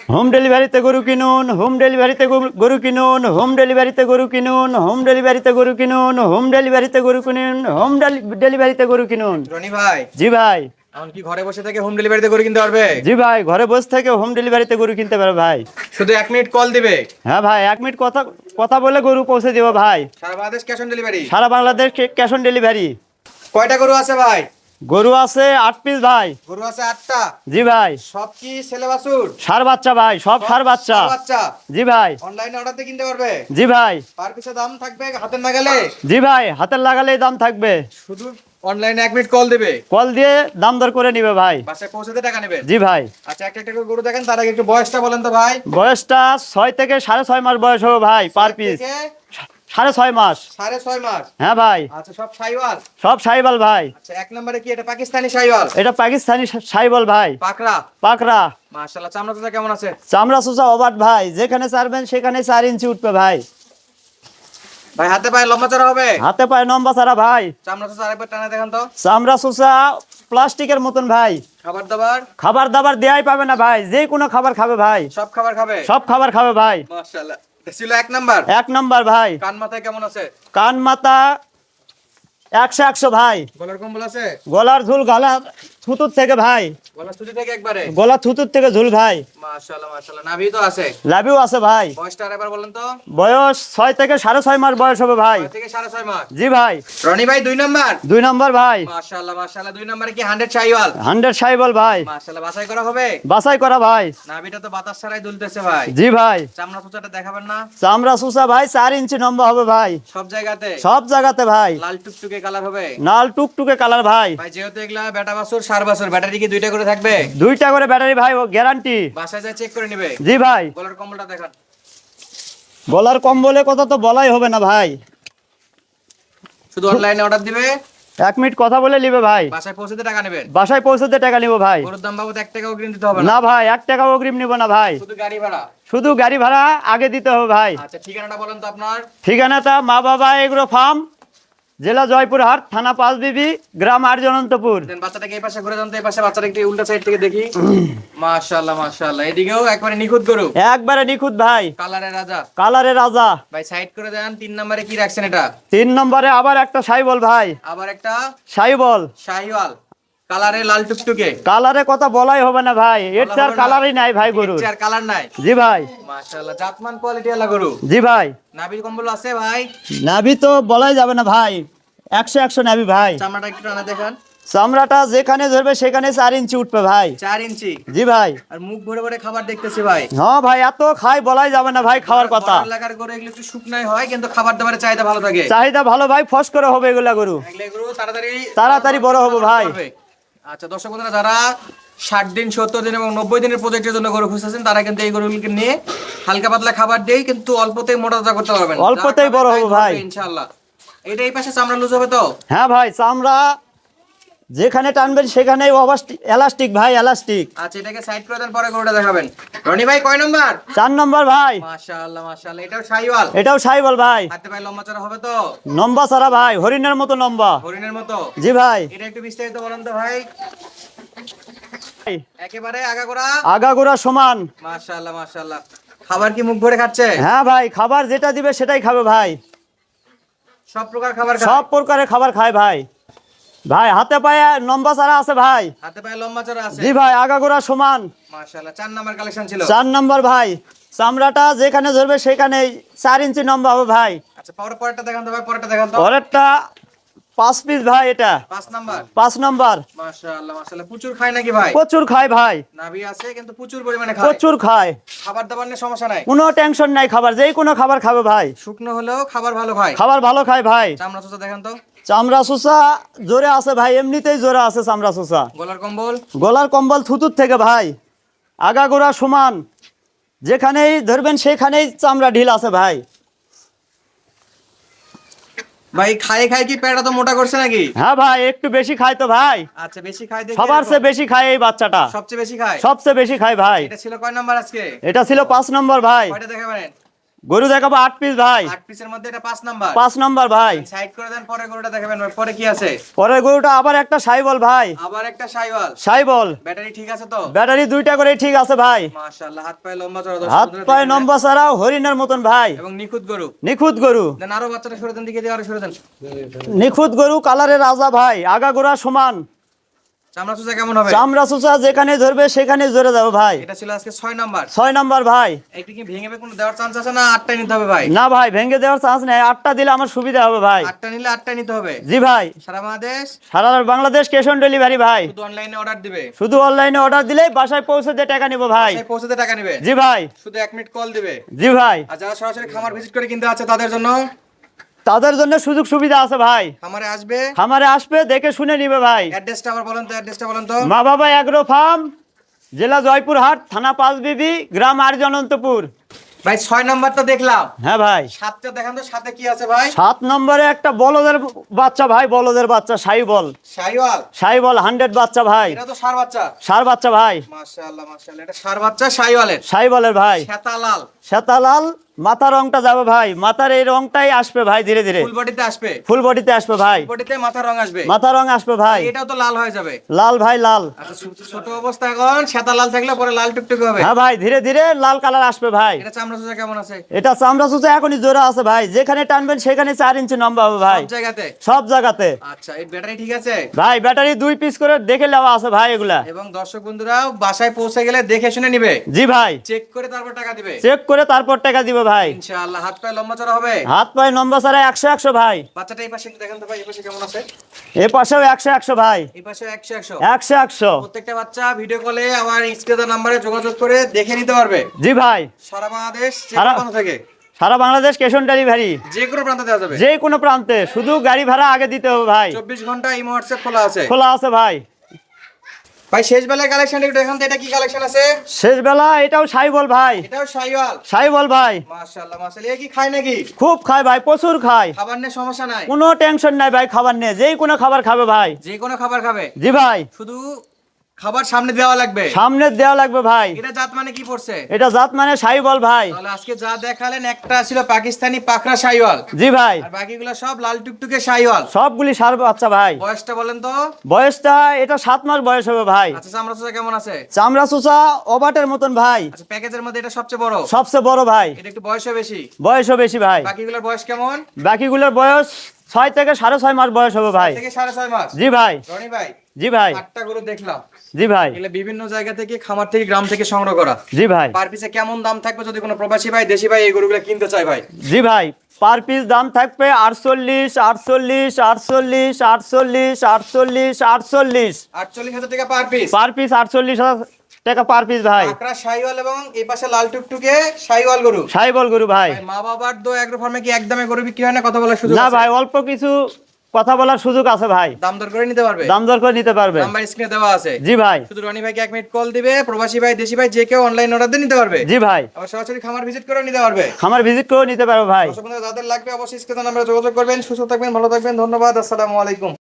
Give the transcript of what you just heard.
Home ডেলিভারিতে গরু কিনুন, হোম ডেলিভারিতে গরু কিনুন, হোম ডেলিভারিতে গরু কিনুন, হোম ডেলিভারিতে গরু কিনুন, হোম ডেলিভারিতে গরু কিনুন, হোম ডেলিভারিতে গরু কিনুন। রনি ভাই, জি ভাই। এখন কি ঘরে বসে থেকে হোম ডেলিভারিতে করে কিনতে পারবে? জি ভাই, ঘরে বসে থেকে হোম ডেলিভারিতে গরু কিনতে পারো ভাই। শুধু 1 মিনিট কল দিবে, হ্যাঁ ভাই, 1 মিনিট কথা কথা বলে গরু পৌঁছে দেবো ভাই। সারা বাংলাদেশ ক্যাশ অন ডেলিভারি। সারা বাংলাদেশ ক্যাশ অন ডেলিভারি। কয়টা গরু আছে ভাই? গরু আছে 8 পিস ভাই। গরু আছে 8টা। জি ভাই। সব কি ছেলে বাছুর? ষাঁড় বাচ্চা ভাই, সব ষাঁড় বাচ্চা। ষাঁড় বাচ্চা। জি ভাই। অনলাইনে অর্ডার দিয়ে কিনতে পারবে? জি ভাই। পার পিছে দাম থাকবে হাতের নাগালে? জি ভাই, হাতের লাগালেই দাম থাকবে। শুধু অনলাইনে 1 মিনিট কল দিবে, কল দিয়ে দাম দর করে নিবে ভাই। বাসায় পৌঁছাতে টাকা নেবেন? জি ভাই। আচ্ছা, একটা একটা করে গরু দেখেন, তার আগে একটু বয়সটা বলেন তো ভাই। বয়সটা 6 থেকে 6.5 মাস বয়স হবে ভাই পার পিস। 6.5 মাস। 6.5 মাস। হ্যাঁ ভাই। আচ্ছা, সব শাইওয়াল? সব সাইবাল ভাই। আচ্ছা, 1 নম্বরে কি এটা পাকিস্তানি শাইওয়াল? এটা পাকিস্তানি সাইবল ভাই। পাকড়া। পাকড়া। মাশাআল্লাহ, চামড়াটা কেমন আছে? চামড়া সুসা ওভার ভাই, যেখানে চারবেন সেখানে 4 ইঞ্চি উঠবে ভাই। ভাই হাতে পায়ে লম্বা চড়া হবে? হাতে পায়ে লম্বা ছাড়া ভাই। চামড়াটা আরেকবার টানা দেখান তো। চামড়া সুসা প্লাস্টিকের মতন ভাই। খাবার দাবার? খাবার দাবার দেয়াই পাবে না ভাই, যে কোনো খাবার খাবে ভাই। সব খাবার খাবে? সব খাবার খাবে ভাই। মাশাআল্লাহ, এটা ছিল 1 নাম্বার। 1 নাম্বার ভাই। কান মাথায় কেমন আছে? কান মাথা 100 ভাই। গলার কম্বল আছে? গলার ঝুল গলা থুতুর থেকে ভাই। গলা ছুটি থেকে একবারে? গলা থুতুর থেকে ঝুল ভাই। মাশাআল্লাহ মাশাআল্লাহ, নাভি তো আছে? লাভিও আছে ভাই। বয়সটা আরেকবার বলেন তো। বয়স 6 থেকে 6.5 মাস বয়স হবে ভাই। 6 থেকে 6.5 মাস। জি ভাই। রনি ভাই 2 নাম্বার? 2 নাম্বার ভাই। মাশাআল্লাহ মাশাআল্লাহ, 2 নাম্বারে কি 100 শাইওয়াল? 100 সাইবল ভাই। মাশাআল্লাহ, বাছাই করা হবে? বাছাই করা ভাই। নাভিটা তো বাতাস ছাড়াই দুলতেছে ভাই। জি ভাই। চামড়া চুচাটা দেখাবেন না? চামড়া সুসা ভাই 4 ইঞ্চি লম্বা হবে ভাই। সব জায়গাতে? সব জায়গাতে ভাই। লাল টুকটুকে কালার হবে? নাল টুকটুকে কালার ভাই। ভাই যেহেতু এগুলা বেটা বাছুর ষাঁড় বাছুর, ব্যাটারি কি 2টা করে থাকবে? 2টা করে ব্যাটারি ভাই, ও গ্যারান্টি। বাসায় যা চেক করে নেবে? জি ভাই। গলার কম্বলটা দেখান। গলার কম্বলের কথা তো বলাই হবে না ভাই। শুধু অনলাইনে অর্ডার দিবে, 1 মিনিট কথা বলে নিবে ভাই। বাসায় পৌঁছাতে টাকা নেবেন? বাসায় পৌঁছতে টাকা নিব ভাই। গরুর দাম বাবদ 1 টাকাও অগ্রিম দিতে হবে না? না ভাই, 1 টাকা অগ্রিম নিব না ভাই। শুধু গাড়ি ভাড়া? শুধু গাড়ি ভাড়া আগে দিতে হবে ভাই। আচ্ছা, ঠিকানাটা বলেন তো আপনার। ঠিকানাটা মা বাবা এগ্রো ফার্ম, জেলা জয়পুরহাট, থানা পাঁচবিবি, গ্রাম আর্যনন্তপুর। দেন বাচ্চাটাকে এই পাশে ঘুরে যান তো, এই পাশে বাচ্চাটা একটু উল্টা সাইড থেকে দেখি। মাশাআল্লাহ মাশাআল্লাহ, এদিকেও একবারে নিখুঁত গরু, একবারে নিখুঁত ভাই। কালারের রাজা। কালারে রাজা ভাই সাইড করে দেন। 3 নম্বরে কি রাখছেন এটা? 3 নম্বরে আবার একটা সাইবল ভাই। আবার একটা সাইবল। শাহিওয়াল, কালারে লাল টুকটুকে। কালারে কথা বলাই হবে না ভাই, এর চার কালারই নাই ভাই গরু। এর কালার নাই? জি ভাই। মাশাআল্লাহ, জাতমান কোয়ালিটি वाला গরু। জি ভাই। নাভির কম্বল আছে ভাই? নাভি তো বলাই যাবে না ভাই, 100 নাভি ভাই। চামড়াটা একটু টানা দেখান। চামড়াটা যেখানে ধরবে সেখানে 4 ইঞ্চি উঠবে ভাই। 4 ইঞ্চি? জি ভাই। আর মুখ ভরে ভরে খাবার দেখতেছি ভাই। হ্যাঁ ভাই, এত খাই বলাই যাবে না ভাই, খাওয়ার কথা। বড় এলাকার গরু এগুলো একটু শুকনাই হয়, কিন্তু খাবার দাবারের চাহিদা ভালো থাকে। চাহিদা ভালো ভাই, ফস করে হবে এগুলা গরু। এগুলো গরু তাড়াতাড়ি তাড়াতাড়ি বড় হবে ভাই। আচ্ছা দর্শক বন্ধুরা, যারা 60 দিন 70 দিন এবং 90 দিনের প্রজেক্টের জন্য গরু খুঁজতেছেন, তারা কিন্তু এই গরুগুলোকে নিয়ে হালকা পাতলা খাবার দিয়ে কিন্তু অল্পতেই মোটা তাজা করতে পারবেন। অল্পতেই বড় হবে ভাই ইনশাআল্লাহ। এটা এই পাশে চামড়া লুজ হবে তো? হ্যাঁ ভাই, চামড়া যেখানে টানবেন সেখানেই এলাস্টিক ভাই, এলাস্টিক। আচ্ছা, এটাকে সাইড করে দেন, পরে গরুটা দেখাবেন। রনি ভাই কয় নাম্বার? 4 নম্বর ভাই। মাশাআল্লাহ মাশাআল্লাহ, এটাও শাহিওয়াল? এটাও সাইবল ভাই। হাতে পায়ে লম্বা চড়া হবে তো? লম্বা সারা ভাই, হরিণের মতো লম্বা। হরিণের মতো? জি ভাই। এটা একটু বিস্তারিত বলেন তো ভাই। একেবারে আগাগোড়া আগাগোড়া সমান। মাশাআল্লাহ মাশাআল্লাহ। খাবার কি মুখ ভরে খাচ্ছে? হ্যাঁ ভাই, খাবার যেটা দিবে সেটাই খাবে ভাই। সব প্রকার খাবার খায়? সব প্রকারের খাবার খায় ভাই। ভাই হাতে পায়ে লম্বা সারা আছে ভাই। হাতে পায়ে লম্বা চড়া আছে? জি ভাই, আগাগোড়া সমান। মাশাআল্লাহ, 4 নাম্বার কালেকশন ছিল। 4 নম্বর ভাই। চামড়াটা যেখানে ধরবে সেখানে 4 ইঞ্চি লম্বা হবে ভাই। আচ্ছা, পরেরটা দেখান তো ভাই, পরেরটা দেখান তো। পরেরটা 5 পিস ভাই, এটা 5 নাম্বার? 5 নম্বর। মাশাআল্লাহ মাশাআল্লাহ, প্রচুর খায় নাকি ভাই? প্রচুর খায় ভাই। নাভি আছে কিন্তু প্রচুর পরিমাণে খায়? প্রচুর খায়। খাবার দাবার নিয়ে সমস্যা নাই? কোনো টেনশন নাই, খাবার যেই কোনো খাবার খাবে ভাই। শুকনো হলেও খাবার ভালো খায়? খাবার ভালো খায় ভাই। চামড়া চোচা দেখান তো। চামড়া সুসা জোরে আছে ভাই, এমনিতেই জোরে আছে চামড়া সুসা। গলার কম্বল? গলার কম্বল থুতুর থেকে ভাই। আগাগোড়া সমান, যেখানেই ধরবেন সেখানেই চামড়া ঢিল আছে ভাই। ভাই খায় খায় কি পেটটা তো মোটা করছে নাকি? হ্যাঁ ভাই, একটু বেশি খায় তো ভাই। আচ্ছা, বেশি খায় দেখে সবার চেয়ে বেশি খায় এই বাচ্চাটা। সবচেয়ে বেশি খায়? সবচেয়ে বেশি খায় ভাই। এটা ছিল কয় নাম্বার আজকে? এটা ছিল 5 নম্বর ভাই। কয়টা দেখাবেন? গরু দেখাবো 8 পিস ভাই। 8 পিসের মধ্যে এটা 5 নাম্বার। 5 নাম্বার ভাই। সাইড করে দেন, পরে গরুটা দেখাবেন ভাই। পরে কি আছে? পরের গরুটা আবার একটা সাইবল ভাই। আবার একটা শাইওয়াল। সাইবল। ব্যাটারি ঠিক আছে তো? ব্যাটারি দুইটা করে ঠিক আছে ভাই। মাশাআল্লাহ, হাত পায়ে লম্বা চড়া, দর্শক হাত বন্ধুরা পায়ে দেখেন। লম্বা ছাড়াও হরিণের মতন ভাই। এবং নিখুঁত গরু। নিখুঁত গরু। দেন আরো বাচ্চাটা সরে দেন, দিকে দিয়ে আরো সরে দেন। নিখুঁত গরু, কালারের রাজা ভাই, আগা গোড়া সমান। চামড়া চুষা কেমন হবে? চামড়া চুষা যেখানে ধরবে সেখানে জোরে যাবে ভাই। এটা ছিল আজকে 6 নাম্বার। 6 নাম্বার ভাই। একটু কি ভেঙে কোনো দেওয়ার চান্স আছে না 8টাই নিতে হবে ভাই? না ভাই, ভেঙে দেওয়ার চান্স নেই, 8টা দিলে আমার সুবিধা হবে ভাই। 8টা নিলে 8টাই নিতে হবে। জি ভাই। সারা বাংলাদেশ? সারা বাংলাদেশ ক্যাশ অন ডেলিভারি ভাই। শুধু অনলাইনে অর্ডার দিবে? শুধু অনলাইনে অর্ডার দিলেই বাসায় পৌঁছে দিয়ে টাকা নিব ভাই। বাসায় পৌঁছাতে টাকা নেবে? জি ভাই। শুধু 1 মিনিট কল দিবে? জি ভাই। আর যারা সরাসরি খামার ভিজিট করে কিনতে আছে তাদের জন্য? তাদের জন্য সুযোগ সুবিধা আছে ভাই। খামারে আসবে, খামারে আসবে, দেখে শুনে নিবে ভাই। অ্যাড্রেসটা আবার বলেন তো, অ্যাড্রেসটা বলেন তো। মা বাবা এগ্রো ফার্ম, জেলা জয়পুরহাট, থানা পাঁচবিবি, গ্রাম আরজি অনন্তপুর। ভাই 6 নাম্বারটা দেখলাম, হ্যাঁ ভাই। 7টা দেখান তো, সাথে কি আছে ভাই? 7 নম্বরে একটা বলদের বাচ্চা ভাই, বলদের বাচ্চা, সাইবল। শাইওয়াল? সাইবল 100 বাচ্চা ভাই। এটা তো ষাঁড় বাচ্চা। ষাঁড় বাচ্চা ভাই। মাশাআল্লাহ মাশাআল্লাহ, এটা ষাঁড় বাচ্চা শাইওয়ালের। সাইবলের ভাই। শ্বেতা লাল। শ্বেতালাল, মাথা রংটা যাবে ভাই, মাথার এই রংটাই আসবে ভাই ধীরে ধীরে। ফুল বডিতে আসবে? ফুল বডিতে আসবে ভাই। বডিতে মাথা রং আসবে? মাথা রং আসবে ভাই। এটাও তো লাল হয়ে যাবে? লাল ভাই, লাল। আচ্ছা, ছোট অবস্থা এখন শ্বেতা লাল থাকলে পরে লাল টুকটুকে হবে? হ্যাঁ ভাই, ধীরে ধীরে লাল কালার আসবে ভাই। এটা চামড়া চুষা কেমন আছে? এটা চামড়া চুচা এখনই জোড়া আছে ভাই, যেখানে টানবেন সেখানে 4 ইঞ্চি লম্বা হবে ভাই, সব জায়গাতে? সব জায়গাতে আচ্ছা, এই ব্যাটারি ঠিক আছে? ভাই। ব্যাটারি 2 পিস করে দেখে নেওয়া আছে ভাই এগুলা। এবং দর্শক বন্ধুরা বাসায় পৌঁছে গেলে দেখে শুনে নিবে? জি ভাই। চেক করে তারপর টাকা দিবে? চেক করে তারপর টাকা দিবে ভাই। ইনশাআল্লাহ। হাত পায়ে লম্বা চড়া হবে? হাত পায়ে লম্বা ছাড়া 100 ভাই। বাচ্চাটা এই পাশে একটু দেখেন তো ভাই, এই পাশে কেমন আছে? এ পাশেও 100 ভাই। এই পাশে 100 100 প্রত্যেকটা বাচ্চা ভিডিও কলে আমার স্ক্রিনের নাম্বারে যোগাযোগ করে দেখে নিতে পারবে? জি ভাই। সারা বাংলাদেশ যে সারা- কোনো থেকে, সারা বাংলাদেশ ক্যাশ অন ডেলিভারি, যে কোনো প্রান্তে দেওয়া যাবে? যে কোনো প্রান্তে, শুধু গাড়ি ভাড়া আগে দিতে হবে ভাই। 24 ঘন্টা ইমো হোয়াটসঅ্যাপ খোলা আছে? খোলা আছে ভাই। ভাই শেষ বেলায় কালেকশন একটু দেখান তো, এটা কি কালেকশন আছে? শেষ বেলা এটাও সাইবল ভাই। এটাও শাইওয়াল? সাইবল ভাই। মাশাআল্লাহ মাশাআল্লাহ। এ কি খায় নাকি? খুব খায় ভাই, প্রচুর খায়। খাবার নিয়ে সমস্যা নাই? কোনো টেনশন নাই ভাই, খাবার নিয়ে যেই কোনো খাবার খাবে ভাই। যে কোনো খাবার খাবে? জি ভাই। শুধু খাবার সামনে দেওয়া লাগবে? সামনে দেওয়া লাগবে ভাই। এটা জাত মানে কি পড়ছে? এটা জাত মানে সাইবল ভাই। তাহলে আজকে যা দেখালেন একটা ছিল পাকিস্তানি পাকড়া শাইওয়াল, জি ভাই। আর বাকিগুলো সব লাল টুকটুকে শাইওয়াল। সবগুলি সার বাচ্চা ভাই। বয়সটা বলেন তো? বয়সটা এটা 7 মাস বয়স হবে ভাই। আচ্ছা, চামড়া চুষা কেমন আছে? চামড়া চুচা ওবাটের মতন ভাই। আচ্ছা, প্যাকেজের মধ্যে এটা সবচেয়ে বড়? সবচেয়ে বড় ভাই। এটা একটু বয়সও বেশি? বয়সও বেশি ভাই। বাকিগুলোর বয়স কেমন? বাকিগুলোর বয়স 6 থেকে 6.5 মাস বয়স হবে ভাই। থেকে 6.5 মাস? জি ভাই। রনি ভাই, জি ভাই। 8টা গরু দেখলাম, জি ভাই। এগুলো বিভিন্ন জায়গা থেকে, খামার থেকে, গ্রাম থেকে সংগ্রহ করা। জি ভাই। পার পিসে কেমন দাম থাকবে যদি কোনো প্রবাসী ভাই, দেশি ভাই এই গরুগুলো কিনতে চায় ভাই? জি ভাই। পার পিস দাম থাকবে 48, 48, 48, 48, 48, 48। 48,000 টাকা পার পিস? পার পিস 48,000 টাকা পার পিস ভাই। পাকড়া শাইওয়াল এবং এই পাশে লাল টুকটুকে শাইওয়াল গরু। সাইবল গরু ভাই। ভাই, মা বাবার দো এগ্রো ফার্মে কি একদমে গরু বিক্রি হয় না? কথা বলার সুযোগ না আছে? ভাই, অল্প কিছু কথা বলার সুযোগ আছে ভাই। দাম দর করে নিতে পারবে? দাম দর করে নিতে পারবে। নাম্বার স্ক্রিনে দেওয়া আছে? জি ভাই। শুধু রনি ভাইকে 1 মিনিট কল দিবে, প্রবাসী ভাই, দেশি ভাই যে কেউ অনলাইন অর্ডার দিয়ে নিতে পারবে? জি ভাই। আবার সরাসরি খামার ভিজিট করে নিতে পারবে? খামার ভিজিট করে নিতে পারবে ভাই। দর্শক বন্ধুরা যাদের লাগবে অবশ্যই স্ক্রিনে নাম্বারে যোগাযোগ করবেন। সুস্থ থাকবেন, ভালো থাকবেন, ধন্যবাদ, আসসালামু আলাইকুম।